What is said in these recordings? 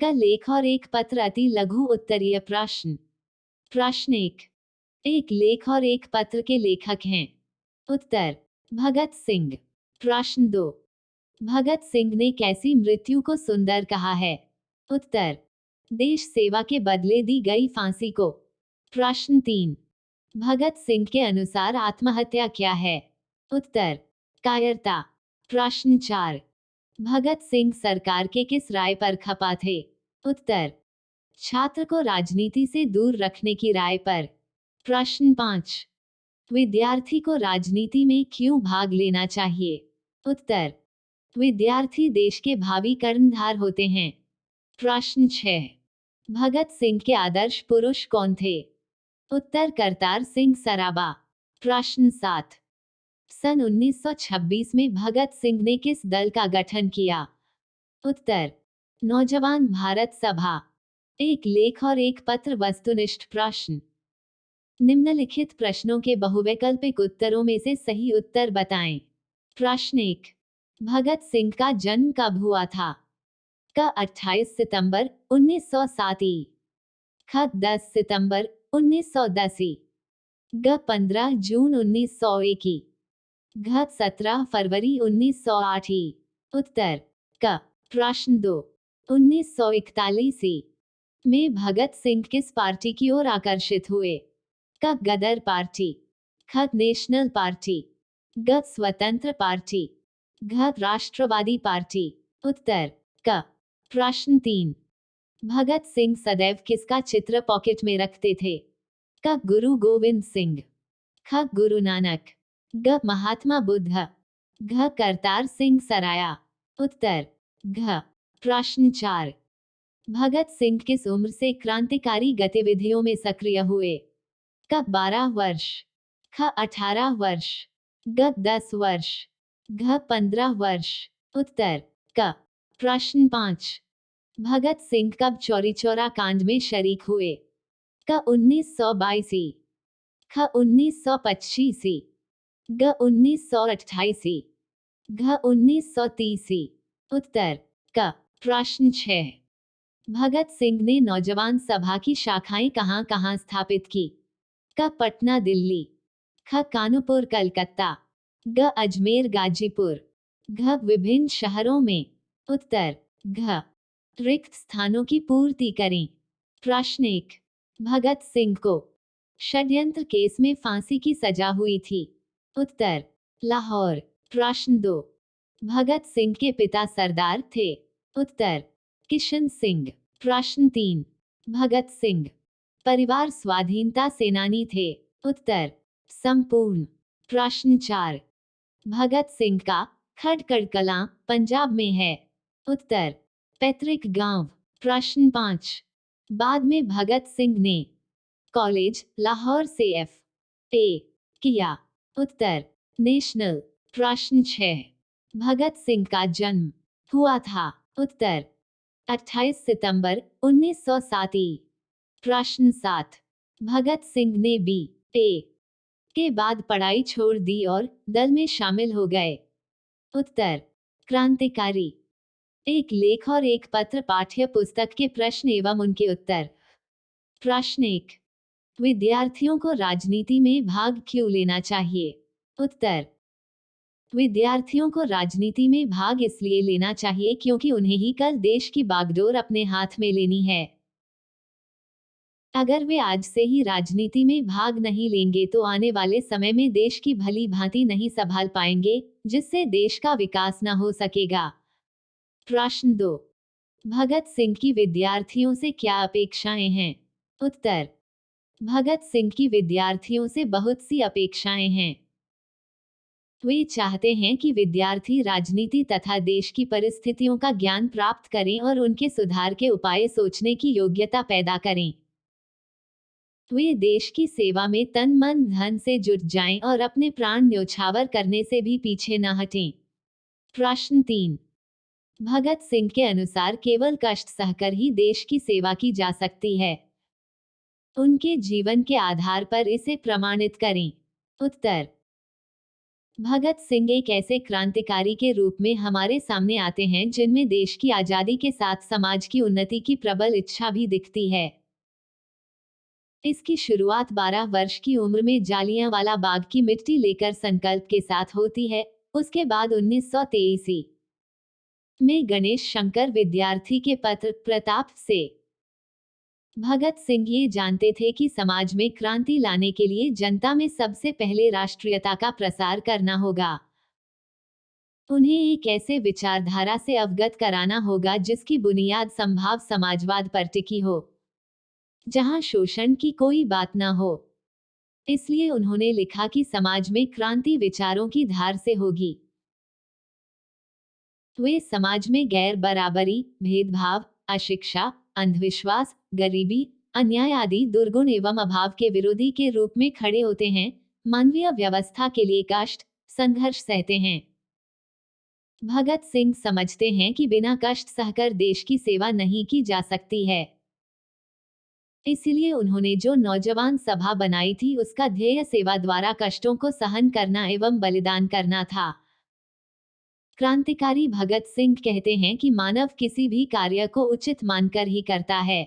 का लेख और एक पत्र अति लघु उत्तरीय प्रश्न। प्रश्न एक लेख और एक पत्र के लेखक हैं। उत्तर भगत सिंह। प्रश्न 2, भगत सिंह ने कैसी मृत्यु को सुंदर कहा है? उत्तर देश सेवा के बदले दी गई फांसी को। प्रश्न 3, भगत सिंह के अनुसार आत्महत्या क्या है? उत्तर कायरता। प्रश्न 4, भगत सिंह सरकार के किस राय पर खपा थे? उत्तर छात्र को राजनीति से दूर रखने की राय पर। प्रश्न 5, विद्यार्थी को राजनीति में क्यों भाग लेना चाहिए? उत्तर विद्यार्थी देश के भावी कर्णधार होते हैं। प्रश्न 6, भगत सिंह के आदर्श पुरुष कौन थे? उत्तर करतार सिंह सराबा। प्रश्न 7, सन 1926 में भगत सिंह ने किस दल का गठन किया? उत्तर नौजवान भारत सभा। एक लेख और एक पत्र वस्तुनिष्ठ प्रश्न। निम्नलिखित प्रश्नों के बहुवैकल्पिक उत्तरों में से सही उत्तर बताएं। प्रश्न 1, भगत सिंह का जन्म कब हुआ था? क 28 सितंबर 1907 ई, ख 10 सितंबर 1910 ई, ग 15 जून 1901 ई, घ 17 फरवरी 1908 ई। उत्तर क। प्रश्न 2, 1941 ई में भगत सिंह किस पार्टी की ओर आकर्षित हुए? क गदर पार्टी, ख नेशनल पार्टी, ग स्वतंत्र पार्टी, घ राष्ट्रवादी पार्टी। उत्तर क। प्रश्न 3, भगत सिंह सदैव किसका चित्र पॉकेट में रखते थे? क गुरु गोविंद सिंह, ख गुरु नानक, ग महात्मा बुद्ध, घ करतार सिंह सराया। उत्तर घ। प्रश्न 4, भगत सिंह किस उम्र से क्रांतिकारी गतिविधियों में सक्रिय हुए? क 12 वर्ष, ख 18 वर्ष, ग 10 वर्ष, घ 15 वर्ष। उत्तर क। प्रश्न 5, भगत सिंह कब चौरी चौरा कांड में शरीक हुए? क 1922 ई, ख 1925 ई, ग 1928 ई, घ 1930 ई। उत्तर क। प्रश्न 6, भगत सिंह ने नौजवान सभा की शाखाएं कहां-कहां स्थापित की? क पटना दिल्ली, ख कानपुर कलकत्ता, ग अजमेर गाजीपुर, घ विभिन्न शहरों में। उत्तर घ। रिक्त स्थानों की पूर्ति करें। प्रश्न 1, भगत सिंह को षड्यंत्र केस में फांसी की सजा हुई थी। उत्तर लाहौर। प्रश्न 2, भगत सिंह के पिता सरदार थे। उत्तर किशन सिंह। प्रश्न 3, भगत सिंह परिवार स्वाधीनता सेनानी थे। उत्तर संपूर्ण। प्रश्न 4, भगत सिंह का खटकड़ कलां पंजाब में है। उत्तर पैतृक गांव। प्रश्न 5, बाद में भगत सिंह ने कॉलेज लाहौर से F.A. किया। उत्तर नेशनल। प्रश्न 6, भगत सिंह का जन्म हुआ था। उत्तर 28 सितंबर 1907 ई। प्रश्न 7, भगत सिंह ने B.A. के बाद पढ़ाई छोड़ दी और दल में शामिल हो गए। उत्तर क्रांतिकारी। एक लेख और एक पत्र पाठ्य पुस्तक के प्रश्न एवं उनके उत्तर। प्रश्न 1, विद्यार्थियों को राजनीति में भाग क्यों लेना चाहिए? उत्तर विद्यार्थियों को राजनीति में भाग इसलिए लेना चाहिए क्योंकि उन्हें ही कल देश की बागडोर अपने हाथ में लेनी है। अगर वे आज से ही राजनीति में भाग नहीं लेंगे तो आने वाले समय में देश की भली भांति नहीं संभाल पाएंगे, जिससे देश का विकास न हो सकेगा। प्रश्न 2, भगत सिंह की विद्यार्थियों से क्या अपेक्षाएं हैं? उत्तर भगत सिंह की विद्यार्थियों से बहुत सी अपेक्षाएं हैं। वे चाहते हैं कि विद्यार्थी राजनीति तथा देश की परिस्थितियों का ज्ञान प्राप्त करें और उनके सुधार के उपाय सोचने की योग्यता पैदा करें। वे देश की सेवा में तन मन धन से जुट जाएं और अपने प्राण न्योछावर करने से भी पीछे न हटें। प्रश्न 3, भगत सिंह के अनुसार केवल कष्ट सहकर ही देश की सेवा की जा सकती है। उनके जीवन के आधार पर इसे प्रमाणित करें। उत्तर भगत सिंह एक ऐसे क्रांतिकारी के रूप में हमारे सामने आते हैं जिनमें देश की आजादी के साथ समाज की उन्नति की प्रबल इच्छा भी दिखती है। इसकी शुरुआत 12 वर्ष की उम्र में जालियांवाला बाग की मिट्टी लेकर संकल्प के साथ होती है। उसके बाद 1923 में गणेश शंकर विद्यार्थी के पत्र प्रताप से भगत सिंह ये जानते थे कि समाज में क्रांति लाने के लिए जनता में सबसे पहले राष्ट्रीयता का प्रसार करना होगा। उन्हें एक ऐसे विचारधारा से अवगत कराना होगा जिसकी बुनियाद संभाव समाजवाद पर टिकी हो, जहां शोषण की कोई बात न हो। इसलिए उन्होंने लिखा कि समाज में क्रांति विचारों की धार से होगी। वे समाज में गैर बराबरी, भेदभाव, अशिक्षा, अंधविश्वास, गरीबी, अन्याय आदि दुर्गुण एवं अभाव के विरोधी के रूप में खड़े होते हैं। मानवीय व्यवस्था के लिए कष्ट, संघर्ष सहते हैं। भगत सिंह समझते हैं कि बिना कष्ट सहकर देश की सेवा नहीं की जा सकती है। इसलिए उन्होंने जो नौजवान सभा बनाई थी उसका ध्येय सेवा द्वारा कष्टों को सहन करना एवं बलिदान करना था। क्रांतिकारी भगत सिंह कहते हैं कि मानव किसी भी कार्य को उचित मानकर ही करता है।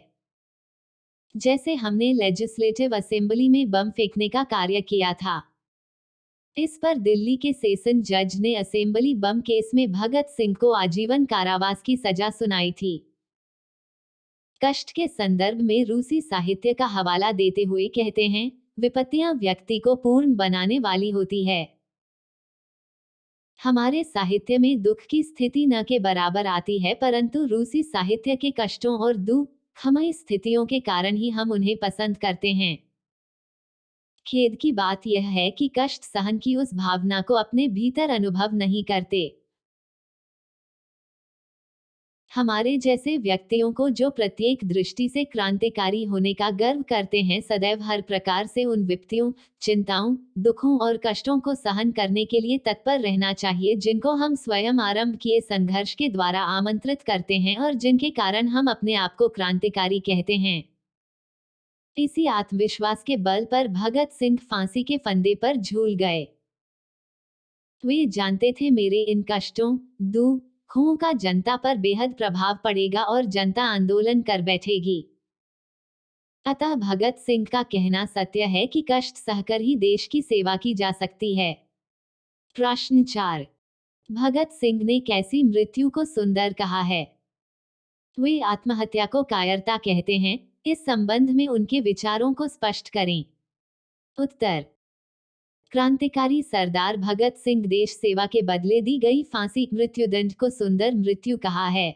जैसे हमने लेजिस्लेटिव असेंबली में बम फेंकने का कार्य किया था। इस पर दिल्ली के सेशन जज ने असेंबली बम केस में भगत सिंह को आजीवन कारावास की सजा सुनाई थी। कष्ट के संदर्भ में रूसी साहित्य का हवाला देते हुए कहते हैं, विपत्तियां व्यक्ति को पूर्ण बनाने वाली होती है। हमारे साहित्य में दुख की स्थिति न के बराबर आती है, परंतु रूसी साहित्य के कष्टों और दुखमय स्थितियों के कारण ही हम उन्हें पसंद करते हैं। खेद की बात यह है कि कष्ट सहन की उस भावना को अपने भीतर अनुभव नहीं करते। हमारे जैसे व्यक्तियों को जो प्रत्येक दृष्टि से क्रांतिकारी होने का गर्व करते हैं, सदैव हर प्रकार से उन विपत्तियों, चिंताओं, दुखों और कष्टों को सहन करने के लिए तत्पर रहना चाहिए जिनको हम स्वयं आरंभ किए संघर्ष के द्वारा आमंत्रित करते हैं और जिनके कारण हम अपने आप को क्रांतिकारी कहते हैं। इसी आत्मविश्वास के बल पर भगत सिंह फांसी के फंदे पर झूल गए। वे जानते थे मेरे इन कष्टों, दुखों का जनता पर बेहद प्रभाव पड़ेगा और जनता आंदोलन कर बैठेगी। अतः भगत सिंह का कहना सत्य है कि कष्ट सहकर ही देश की सेवा की जा सकती है। प्रश्न 4। भगत सिंह ने कैसी मृत्यु को सुंदर कहा है? वे आत्महत्या को कायरता कहते हैं। इस संबंध में उनके विचारों को स्पष्ट करें। उत्तर। क्रांतिकारी सरदार भगत सिंह देश सेवा के बदले दी गई फांसी मृत्युदंड को सुंदर मृत्यु कहा है।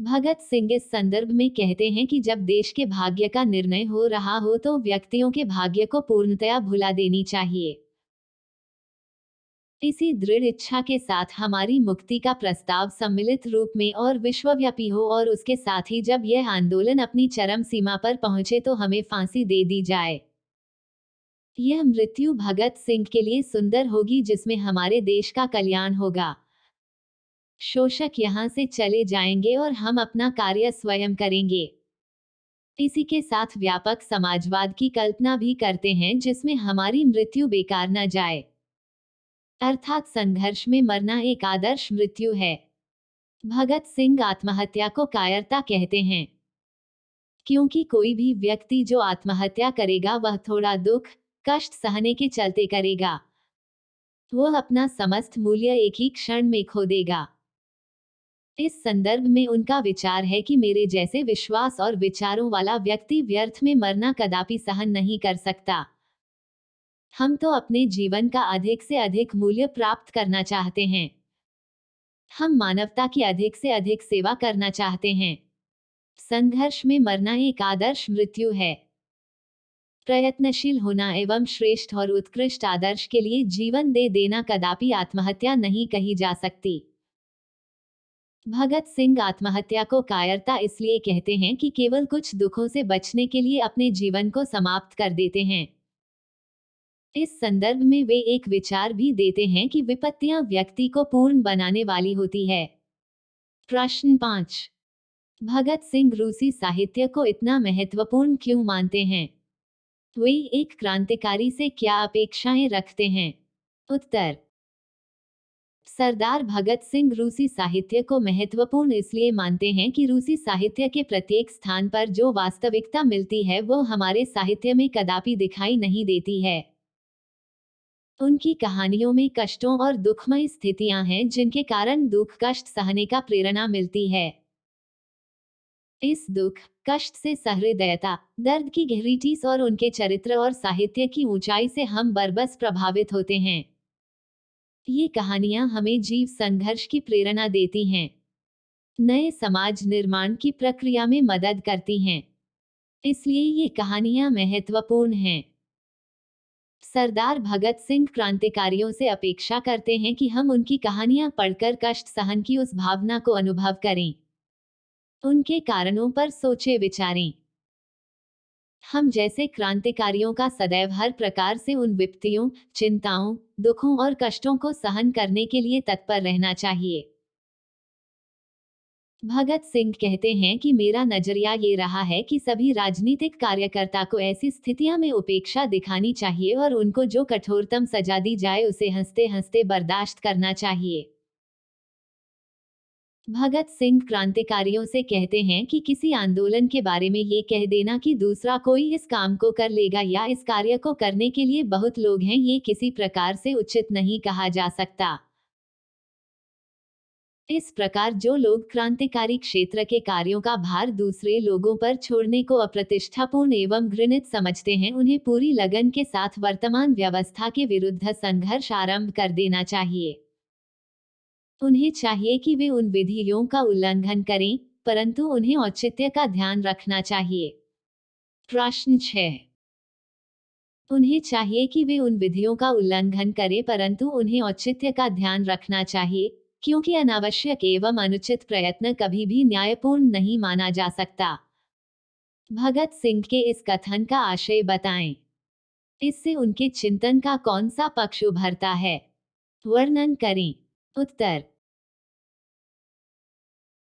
भगत सिंह इस संदर्भ में कहते हैं कि जब देश के भाग्य का निर्णय हो रहा हो तो व्यक्तियों के भाग्य को पूर्णतया भुला देनी चाहिए। इसी दृढ़ इच्छा के साथ हमारी मुक्ति का प्रस्ताव सम्मिलित रूप में और विश्वव्यापी हो और उसके साथ ही जब यह आंदोलन अपनी चरम सीमा पर पहुंचे तो हमें फांसी दे दी जाए। यह मृत्यु भगत सिंह के लिए सुंदर होगी जिसमें हमारे देश का कल्याण होगा। शोषक यहाँ से चले जाएंगे और हम अपना कार्य स्वयं करेंगे। इसी के साथ व्यापक समाजवाद की कल्पना भी करते हैं जिसमें हमारी मृत्यु बेकार न जाए। अर्थात संघर्ष में मरना एक आदर्श मृत्यु है। भगत सिंह आत्महत्या को कायरता कहते हैं, क्योंकि कोई भी व्यक्ति जो आत्महत्या करेगा वह थोड़ा दुख, कष्ट सहने के चलते करेगा। वह अपना समस्त मूल्य एक ही क्षण में खो देगा। इस संदर्भ में उनका विचार है कि मेरे जैसे विश्वास और विचारों वाला व्यक्ति व्यर्थ में मरना कदापि सहन नहीं कर सकता। हम तो अपने जीवन का अधिक से अधिक मूल्य प्राप्त करना चाहते हैं। हम मानवता की अधिक से अधिक सेवा करना चाहते हैं। संघर्ष में मरना एक आदर्श मृत्यु है। प्रयत्नशील होना एवं श्रेष्ठ और उत्कृष्ट आदर्श के लिए जीवन दे देना कदापि आत्महत्या नहीं कही जा सकती। भगत सिंह आत्महत्या को कायरता इसलिए कहते हैं कि केवल कुछ दुखों से बचने के लिए अपने जीवन को समाप्त कर देते हैं। इस संदर्भ में वे एक विचार भी देते हैं कि विपत्तियां व्यक्ति को पूर्ण बनाने वाली होती है। प्रश्न 5। भगत सिंह रूसी साहित्य को इतना महत्वपूर्ण क्यों मानते हैं? वे एक क्रांतिकारी से क्या अपेक्षाएं रखते हैं? उत्तर। सरदार भगत सिंह रूसी साहित्य को महत्वपूर्ण इसलिए मानते हैं कि रूसी साहित्य के प्रत्येक स्थान पर जो वास्तविकता मिलती है वो हमारे साहित्य में कदापि दिखाई नहीं देती है। उनकी कहानियों में कष्टों और दुखमय स्थितियां हैं जिनके कारण दुख कष्ट सहने का प्रेरणा मिलती है। इस दुख कष्ट से सहृदयता, दर्द की गहरी टीस और उनके चरित्र और साहित्य की ऊंचाई से हम बरबस प्रभावित होते हैं। ये कहानियां हमें जीव संघर्ष की प्रेरणा देती हैं, नए समाज निर्माण की प्रक्रिया में मदद करती हैं। इसलिए ये कहानियां महत्वपूर्ण हैं। सरदार भगत सिंह क्रांतिकारियों से अपेक्षा करते हैं कि हम उनकी कहानियां पढ़कर कष्ट सहन की उस भावना को अनुभव करें, उनके कारणों पर सोचे विचारें। हम जैसे क्रांतिकारियों का सदैव हर प्रकार से उन विपत्तियों, चिंताओं, दुखों और कष्टों को सहन करने के लिए तत्पर रहना चाहिए। भगत सिंह कहते हैं कि मेरा नजरिया ये रहा है कि सभी राजनीतिक कार्यकर्ता को ऐसी स्थितियों में उपेक्षा दिखानी चाहिए और उनको जो कठोरतम सजा दी जाए उसे हंसते हंसते बर्दाश्त करना चाहिए। भगत सिंह क्रांतिकारियों से कहते हैं कि किसी आंदोलन के बारे में ये कह देना कि दूसरा कोई इस काम को कर लेगा या इस कार्य को करने के लिए बहुत लोग हैं, ये किसी प्रकार से उचित नहीं कहा जा सकता। इस प्रकार जो लोग क्रांतिकारी क्षेत्र के कार्यों का भार दूसरे लोगों पर छोड़ने को अप्रतिष्ठापूर्ण एवं घृणित समझते हैं, उन्हें पूरी लगन के साथ वर्तमान व्यवस्था के विरुद्ध संघर्ष आरंभ कर देना चाहिए। उन्हें चाहिए कि वे उन विधियों का उल्लंघन करें, परंतु उन्हें औचित्य का ध्यान रखना चाहिए। प्रश्न 6। उन्हें चाहिए कि वे उन विधियों का उल्लंघन करें, परंतु उन्हें औचित्य का ध्यान रखना चाहिए, क्योंकि अनावश्यक एवं अनुचित प्रयत्न कभी भी न्यायपूर्ण नहीं माना जा सकता। भगत सिंह के इस कथन का आशय बताएं। इससे उनके चिंतन का कौन सा पक्ष उभरता है? वर्णन करें। उत्तर।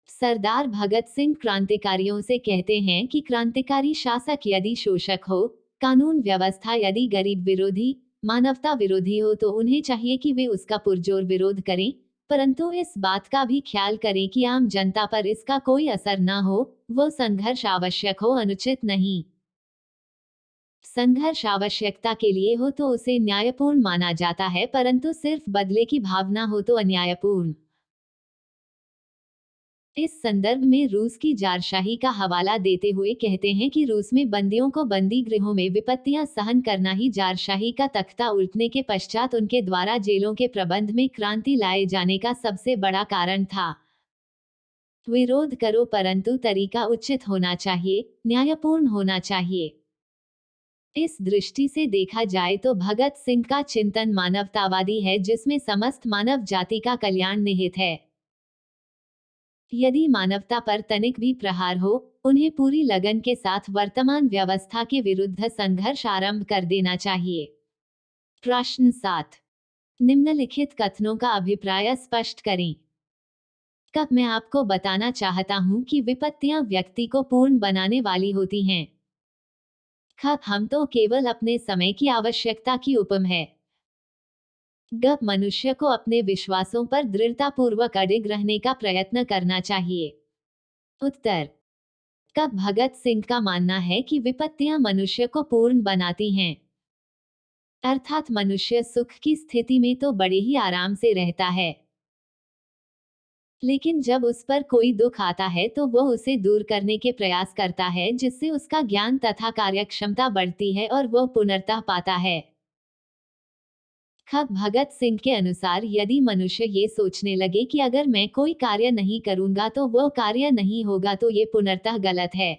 सरदार भगत सिंह क्रांतिकारियों से कहते हैं कि क्रांतिकारी शासक यदि शोषक हो, कानून व्यवस्था यदि गरीब विरोधी, मानवता विरोधी हो तो उन्हें चाहिए कि वे उसका पुरजोर विरोध करें, परंतु इस बात का भी ख्याल करें कि आम जनता पर इसका कोई असर न हो। वो संघर्ष आवश्यक हो, अनुचित नहीं। संघर्ष आवश्यकता के लिए हो तो उसे न्यायपूर्ण माना जाता है, परंतु सिर्फ बदले की भावना हो तो अन्यायपूर्ण। इस संदर्भ में रूस की जारशाही का हवाला देते हुए कहते हैं कि रूस में बंदियों को बंदी गृहों में विपत्तियां सहन करना ही जारशाही का तख्ता उल्टने के पश्चात उनके द्वारा जेलों के प्रबंध में क्रांति लाए जाने का सबसे बड़ा कारण था। विरोध करो, परंतु तरीका उचित होना चाहिए, न्यायपूर्ण होना चाहिए। इस दृष्टि से देखा जाए तो भगत सिंह का चिंतन मानवतावादी है, जिसमें समस्त मानव जाति का कल्याण निहित है। यदि मानवता पर तनिक भी प्रहार हो, उन्हें पूरी लगन के साथ वर्तमान व्यवस्था के विरुद्ध संघर्ष आरंभ कर देना चाहिए। प्रश्न 7। निम्नलिखित कथनों का अभिप्राय स्पष्ट करें। कब मैं आपको बताना चाहता हूं कि विपत्तियां व्यक्ति को पूर्ण बनाने वाली होती हैं। ख हम तो केवल अपने समय की आवश्यकता की उपम है। ग मनुष्य को अपने विश्वासों पर दृढ़तापूर्वक अडिग रहने का प्रयत्न करना चाहिए। उत्तर। कब भगत सिंह का मानना है कि विपत्तियां मनुष्य को पूर्ण बनाती हैं, अर्थात मनुष्य सुख की स्थिति में तो बड़े ही आराम से रहता है, लेकिन जब उस पर कोई दुख आता है तो वह उसे दूर करने के प्रयास करता है, जिससे उसका ज्ञान तथा कार्यक्षमता बढ़ती है और वह पुनर्तः पाता है। ख भगत सिंह के अनुसार यदि मनुष्य ये सोचने लगे कि अगर मैं कोई कार्य नहीं करूंगा तो वह कार्य नहीं होगा, तो ये पुनर्तः गलत है।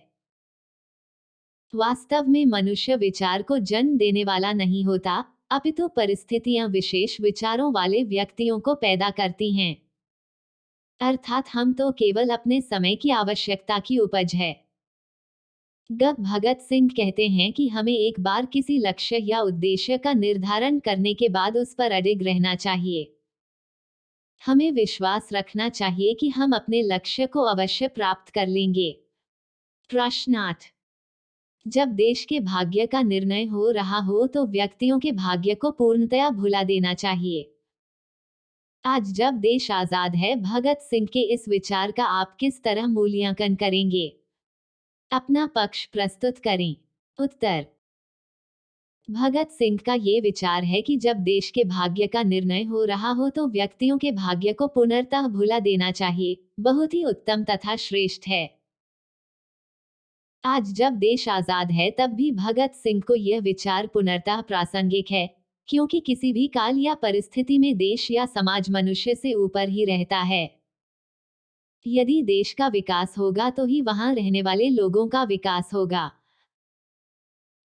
वास्तव में मनुष्य विचार को जन्म देने वाला नहीं होता, अपितु परिस्थितियां विशेष विचारों वाले व्यक्तियों को पैदा करती हैं। अर्थात हम तो केवल अपने समय की आवश्यकता की उपज है। ग भगत सिंह कहते हैं कि हमें एक बार किसी लक्ष्य या उद्देश्य का निर्धारण करने के बाद उस पर अडिग रहना चाहिए। हमें विश्वास रखना चाहिए कि हम अपने लक्ष्य को अवश्य प्राप्त कर लेंगे। प्रश्न 8। जब देश के भाग्य का निर्णय हो रहा हो तो व्यक्तियों के भाग्य को पूर्णतया भुला देना चाहिए। आज जब देश आजाद है, भगत सिंह के इस विचार का आप किस तरह मूल्यांकन करेंगे? अपना पक्ष प्रस्तुत करें। उत्तर: भगत सिंह का ये विचार है कि जब देश के भाग्य का निर्णय हो रहा हो तो व्यक्तियों के भाग्य को पुनर्तः भुला देना चाहिए। बहुत ही उत्तम तथा श्रेष्ठ है। आज जब देश आजाद है तब भी भगत सिंह को यह विचार पुनर्तः प्रासंगिक है, क्योंकि किसी भी काल या परिस्थिति में देश या समाज मनुष्य से ऊपर ही रहता है। यदि देश का विकास होगा तो ही वहां रहने वाले लोगों का विकास होगा।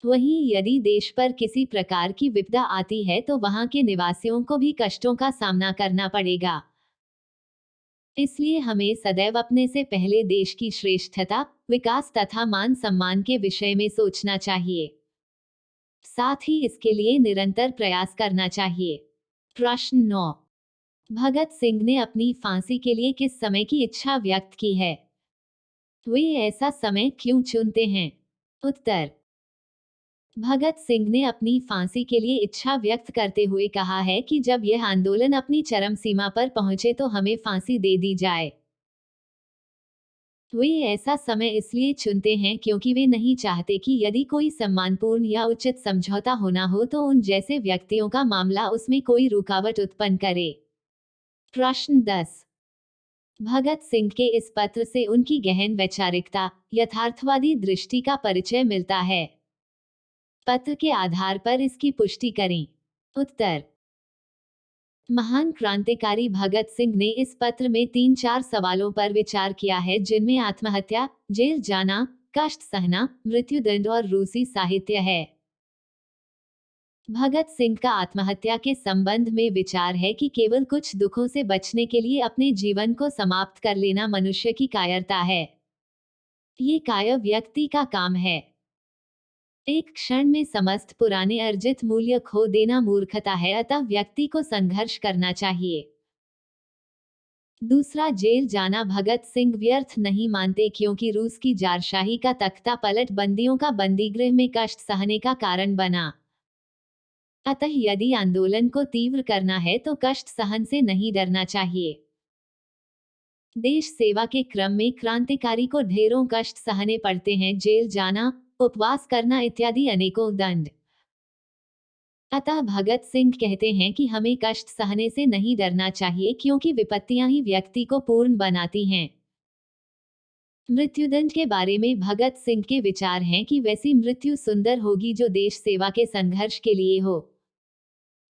वहीं यदि देश पर किसी प्रकार की विपदा आती है तो वहां के निवासियों को भी कष्टों का सामना करना पड़ेगा। इसलिए हमें सदैव अपने से पहले देश की श्रेष्ठता, विकास तथा मान सम्मान के विषय में सोचना चाहिए। साथ ही इसके लिए निरंतर प्रयास करना चाहिए। प्रश्न 9। भगत सिंह ने अपनी फांसी के लिए किस समय की इच्छा व्यक्त की है? वे ऐसा समय क्यों चुनते हैं? उत्तर: भगत सिंह ने अपनी फांसी के लिए इच्छा व्यक्त करते हुए कहा है कि जब यह आंदोलन अपनी चरम सीमा पर पहुंचे तो हमें फांसी दे दी जाए। वे ऐसा समय इसलिए चुनते हैं क्योंकि वे नहीं चाहते कि यदि कोई सम्मानपूर्ण या उचित समझौता होना हो तो उन जैसे व्यक्तियों का मामला उसमें कोई रुकावट उत्पन्न करे। प्रश्न 10। भगत सिंह के इस पत्र से उनकी गहन वैचारिकता, यथार्थवादी दृष्टि का परिचय मिलता है। पत्र के आधार पर इसकी पुष्टि करें। उत्तर: महान क्रांतिकारी भगत सिंह ने इस पत्र में 3-4 सवालों पर विचार किया है, जिनमें आत्महत्या, जेल जाना, कष्ट सहना, मृत्युदंड और रूसी साहित्य है। भगत सिंह का आत्महत्या के संबंध में विचार है कि केवल कुछ दुखों से बचने के लिए अपने जीवन को समाप्त कर लेना मनुष्य की कायरता है। ये कायर व्यक्ति का काम है। एक क्षण में समस्त पुराने अर्जित मूल्य खो देना मूर्खता है, अतः व्यक्ति को संघर्ष करना चाहिए। दूसरा, जेल जाना भगत सिंह व्यर्थ नहीं मानते, क्योंकि रूस की जारशाही का तख्ता पलट बंदियों का बंदीगृह में कष्ट सहने का कारण बना। अतः यदि आंदोलन को तीव्र करना है तो कष्ट सहन से नहीं डरना चाहिए। देश सेवा के क्रम में क्रांतिकारी को ढेरों कष्ट सहने पड़ते हैं, जेल जाना, उपवास करना इत्यादि अनेकों दंड। अतः भगत सिंह कहते हैं कि हमें कष्ट सहने से नहीं डरना चाहिए, क्योंकि विपत्तियां ही व्यक्ति को पूर्ण बनाती हैं। मृत्युदंड के बारे में भगत सिंह के विचार हैं कि वैसी मृत्यु सुंदर होगी जो देश सेवा के संघर्ष के लिए हो।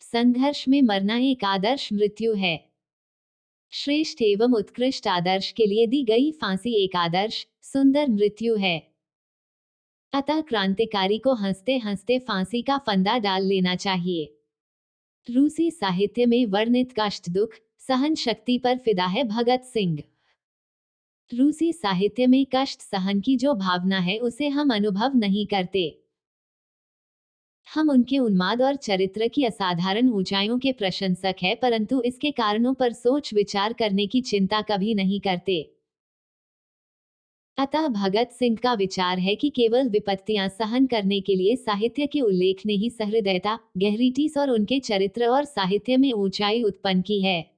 संघर्ष में मरना एक आदर्श मृत्यु है। श्रेष्ठ एवं उत्कृष्ट आदर्श के लिए दी गई फांसी एक आदर्श, सुंदर मृत्यु है। अतः क्रांतिकारी को हंसते हंसते फांसी का फंदा डाल लेना चाहिए। रूसी साहित्य में वर्णित कष्ट, दुख, सहन शक्ति पर फिदा है भगत सिंह। रूसी साहित्य में कष्ट सहन की जो भावना है उसे हम अनुभव नहीं करते। हम उनके उन्माद और चरित्र की असाधारण ऊंचाइयों के प्रशंसक हैं, परंतु इसके कारणों पर सोच विचार करने की चिंता कभी नहीं करते। अतः भगत सिंह का विचार है कि केवल विपत्तियां सहन करने के लिए साहित्य के उल्लेख ने ही सहृदयता, गहरीटीस और उनके चरित्र और साहित्य में ऊंचाई उत्पन्न की है।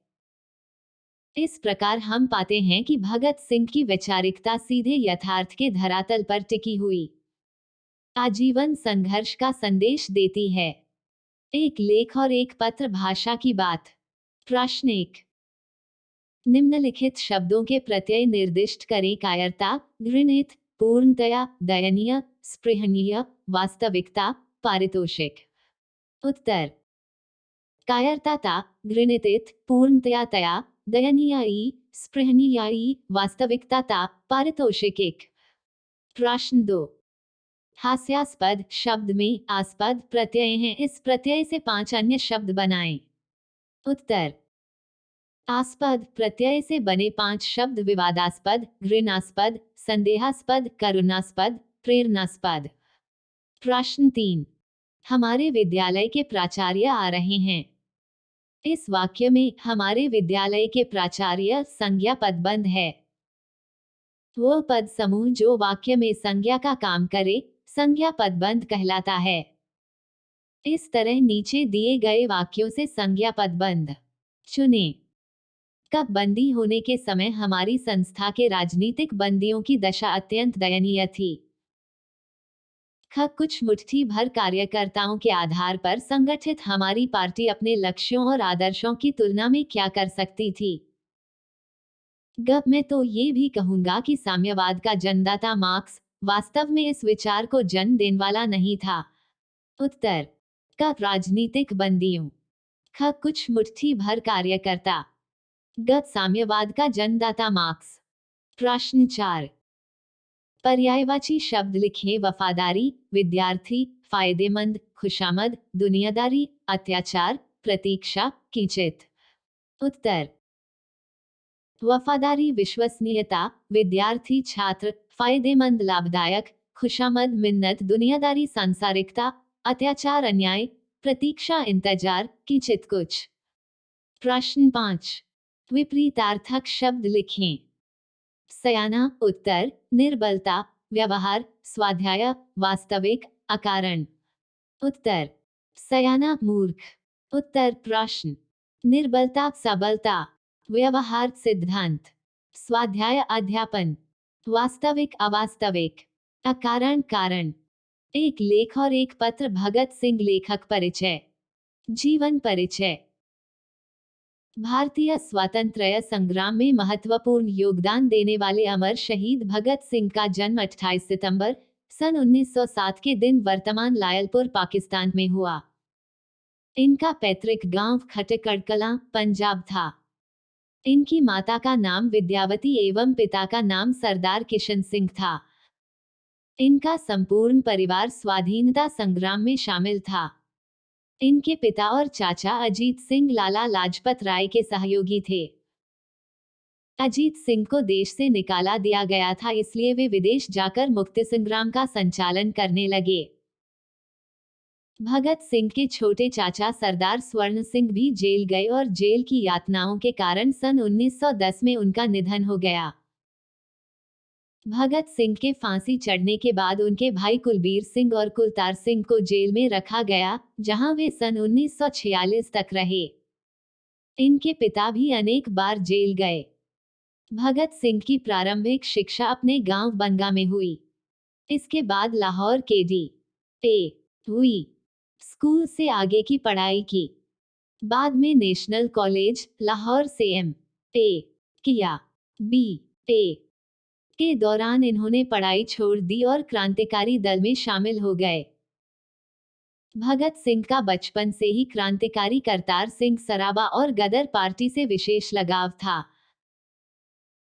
इस प्रकार हम पाते हैं कि भगत सिंह की वैचारिकता सीधे यथार्थ के धरातल पर टिकी हुई आजीवन संघर्ष का संदेश देती है। एक लेख और एक पत्र भाषा की बात। प्रश्न 1। निम्नलिखित शब्दों के प्रत्यय निर्दिष्ट करें: कायरता, घृणित, पूर्णतया, दयनीय, स्पृहणीय, वास्तविकता, पारितोषिक। उत्तर: कायरता, घृणित, पूर्णतया, दयनीय, स्पृहणीय, वास्तविकता, पारितोषिक। प्रश्न 2। हास्यास्पद शब्द में आस्पद प्रत्यय हैं, इस प्रत्यय से 5 अन्य शब्द बनाएं। उत्तर: आस्पद प्रत्यय से बने 5 शब्द विवादास्पद, घृणास्पद, संदेहास्पद, करुणास्पद, प्रेरणास्पद। प्रश्न 3। हमारे विद्यालय के प्राचार्य आ रहे हैं। इस वाक्य में हमारे विद्यालय के प्राचार्य संज्ञा पदबंध है। वह पद समूह जो वाक्य में संज्ञा का काम करे, संज्ञा पदबंध कहलाता है। इस तरह नीचे दिए गए वाक्यों से संज्ञा पदबंध चुनें। कब बंदी होने के समय हमारी संस्था के राजनीतिक बंदियों की दशा अत्यंत दयनीय थी। ख कुछ मुट्ठी भर कार्यकर्ताओं के आधार पर संगठित हमारी पार्टी अपने लक्ष्यों और आदर्शों की तुलना में क्या कर सकती थी। ग मैं तो ये भी कहूंगा कि साम्यवाद का जन्मदाता मार्क्स वास्तव में इस विचार को जन्म देने वाला नहीं था। उत्तर क राजनीतिक बंदियों। ख कुछ मुट्ठी भर कार्यकर्ता। ग साम्यवाद का जन्मदाता मार्क्स। प्रश्न 4 पर्यायवाची शब्द लिखें। वफादारी, विद्यार्थी, फायदेमंद, खुशामद, दुनियादारी, अत्याचार, प्रतीक्षा, किंचित। उत्तर वफादारी विश्वसनीयता, विद्यार्थी छात्र, फायदेमंद लाभदायक, खुशामद मिन्नत दुनियादारी सांसारिकता, अत्याचार अन्याय, प्रतीक्षा इंतजार, किंचित कुछ। प्रश्न 5 विपरीतार्थक शब्द लिखें। सयाना, उत्तर, निर्बलता, व्यवहार, स्वाध्याय, वास्तविक, अकारण। उत्तर सयाना मूर्ख। उत्तर प्रश्न निर्बलता सबलता, व्यवहार सिद्धांत, स्वाध्याय अध्यापन, वास्तविक अवास्तविक, अकारण कारण। एक लेख और एक पत्र। भगत सिंह लेखक परिचय। जीवन परिचय। भारतीय स्वातंत्र्य संग्राम में महत्वपूर्ण योगदान देने वाले अमर शहीद भगत सिंह का जन्म 28 सितंबर सन 1907 के दिन वर्तमान लायलपुर पाकिस्तान में हुआ। इनका पैतृक गांव खटकड़ कलां पंजाब था। इनकी माता का नाम विद्यावती एवं पिता का नाम सरदार किशन सिंह था। इनका संपूर्ण परिवार स्वाधीनता संग्राम में शामिल था। इनके पिता और चाचा अजीत सिंह लाला लाजपत राय के सहयोगी थे। अजीत सिंह को देश से निकाला दिया गया था, इसलिए वे विदेश जाकर मुक्ति संग्राम का संचालन करने लगे। भगत सिंह के छोटे चाचा सरदार स्वर्ण सिंह भी जेल गए और जेल की यातनाओं के कारण सन 1910 में उनका निधन हो गया। भगत सिंह के फांसी चढ़ने के बाद उनके भाई कुलबीर सिंह और कुलतार सिंह को जेल में रखा गया, जहां वे सन 1946 तक रहे। इनके पिता भी अनेक बार जेल गए। भगत सिंह की प्रारंभिक शिक्षा अपने गांव बंगा में हुई। इसके बाद लाहौर के डी.ए. हुई स्कूल से आगे की पढ़ाई की। बाद में नेशनल कॉलेज लाहौर से M.A. किया। B.A. के दौरान इन्होंने पढ़ाई छोड़ दी और क्रांतिकारी दल में शामिल हो गए। भगत सिंह का बचपन से ही क्रांतिकारी करतार सिंह सराबा और गदर पार्टी से विशेष लगाव था।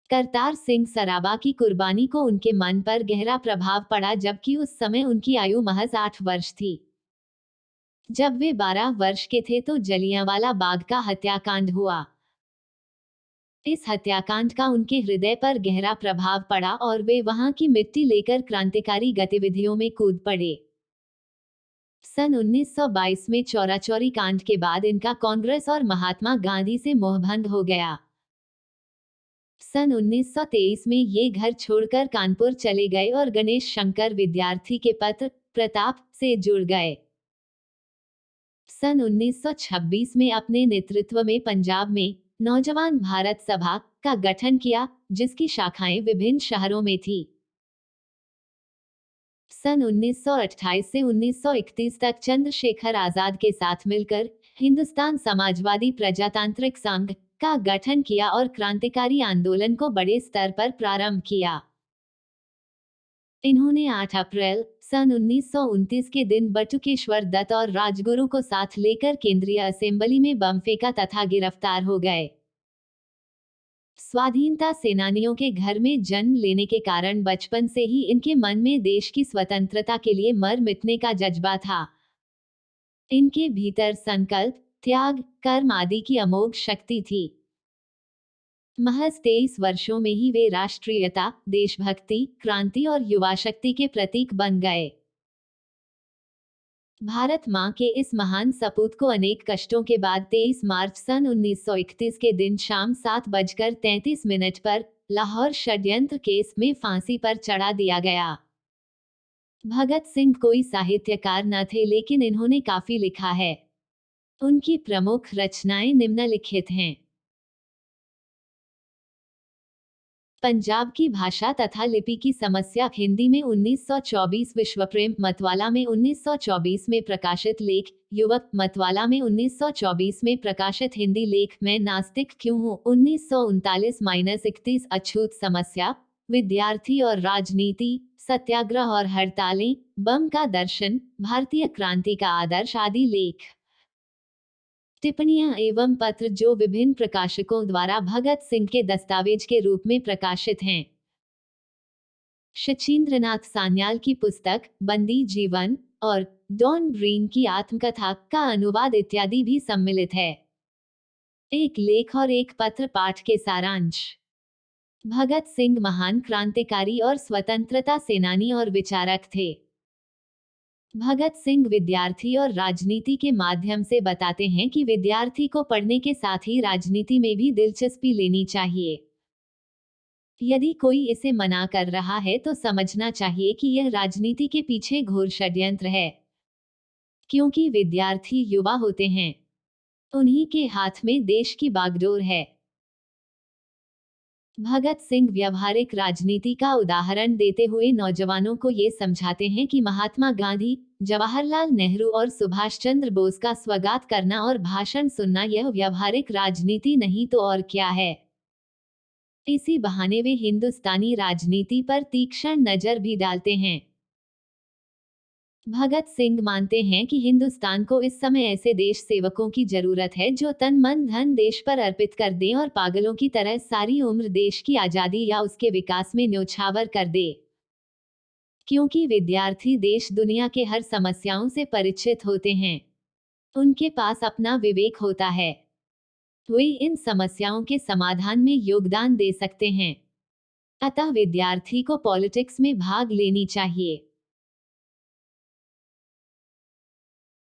करतार सिंह सराबा की कुर्बानी को उनके मन पर गहरा प्रभाव पड़ा, जबकि उस समय उनकी आयु महज 8 वर्ष थी। जब वे 12 वर्ष के थे तो जलियांवाला बाग का हत्याकांड हुआ। इस हत्याकांड का उनके हृदय पर गहरा प्रभाव पड़ा और वे वहां की मिट्टी लेकर क्रांतिकारी गतिविधियों में कूद पड़े। सन 1922 में चौराचौरी कांड के बाद इनका कांग्रेस और महात्मा गांधी से मोहभंग हो गया। सन 1923 में ये घर छोड़कर कानपुर चले गए और गणेश शंकर विद्यार्थी के पत्र प्रताप से जुड़ गए। सन 1926 में अपने नेतृत्व में पंजाब में नौजवान भारत सभा का गठन किया, जिसकी शाखाएं विभिन्न शहरों में थी। सन 1928 से 1931 तक चंद्रशेखर आजाद के साथ मिलकर हिंदुस्तान समाजवादी प्रजातांत्रिक संघ का गठन किया और क्रांतिकारी आंदोलन को बड़े स्तर पर प्रारंभ किया। इन्होंने 8 अप्रैल सन 1929 के दिन बटुकेश्वर दत्त और राजगुरु को साथ लेकर केंद्रीय असेंबली में बम फेंका तथा गिरफ्तार हो गए। स्वाधीनता सेनानियों के घर में जन्म लेने के कारण बचपन से ही इनके मन में देश की स्वतंत्रता के लिए मर मिटने का जज्बा था। इनके भीतर संकल्प, त्याग, कर्म आदि की अमोघ शक्ति थी। महज 23 वर्षों में ही वे राष्ट्रीयता, देशभक्ति, क्रांति और युवा शक्ति के प्रतीक बन गए। भारत मां के इस महान सपूत को अनेक कष्टों के बाद 23 मार्च सन 1931 के दिन शाम 7:33 पर लाहौर षड्यंत्र केस में फांसी पर चढ़ा दिया गया। भगत सिंह कोई साहित्यकार न थे, लेकिन इन्होंने काफी लिखा है। उनकी प्रमुख रचनाएं निम्नलिखित हैं। पंजाब की भाषा तथा लिपि की समस्या, हिंदी में 1924, विश्वप्रेम, मतवाला में 1924 में प्रकाशित लेख, युवक, मतवाला में 1924 में प्रकाशित हिंदी लेख, मैं नास्तिक क्यों हूँ, 1939-31, अछूत समस्या, विद्यार्थी और राजनीति, सत्याग्रह और हड़तालें, बम का दर्शन, भारतीय क्रांति का आदर्श आदि लेख। टिप्पणियां एवं पत्र जो विभिन्न प्रकाशकों द्वारा भगत सिंह के दस्तावेज के रूप में प्रकाशित हैं। शचीन्द्रनाथ सान्याल की पुस्तक बंदी जीवन और डॉन ब्रीन की आत्मकथा का अनुवाद इत्यादि भी सम्मिलित है। एक लेख और एक पत्र पाठ के सारांश। भगत सिंह महान क्रांतिकारी और स्वतंत्रता सेनानी और विचारक थे। भगत सिंह विद्यार्थी और राजनीति के माध्यम से बताते हैं कि विद्यार्थी को पढ़ने के साथ ही राजनीति में भी दिलचस्पी लेनी चाहिए। यदि कोई इसे मना कर रहा है तो समझना चाहिए कि यह राजनीति के पीछे घोर षड्यंत्र है, क्योंकि विद्यार्थी युवा होते हैं, उन्हीं के हाथ में देश की बागडोर है। भगत सिंह व्यावहारिक राजनीति का उदाहरण देते हुए नौजवानों को ये समझाते हैं कि महात्मा गांधी, जवाहरलाल नेहरू और सुभाष चंद्र बोस का स्वागत करना और भाषण सुनना यह व्यावहारिक राजनीति नहीं तो और क्या है। इसी बहाने वे हिंदुस्तानी राजनीति पर तीक्ष्ण नजर भी डालते हैं। भगत सिंह मानते हैं कि हिंदुस्तान को इस समय ऐसे देश सेवकों की जरूरत है जो तन मन धन देश पर अर्पित कर दें और पागलों की तरह सारी उम्र देश की आजादी या उसके विकास में न्योछावर कर दे। क्योंकि विद्यार्थी देश दुनिया के हर समस्याओं से परिचित होते हैं, उनके पास अपना विवेक होता है, वे इन समस्याओं के समाधान में योगदान दे सकते हैं। अतः विद्यार्थी को पॉलिटिक्स में भाग लेनी चाहिए।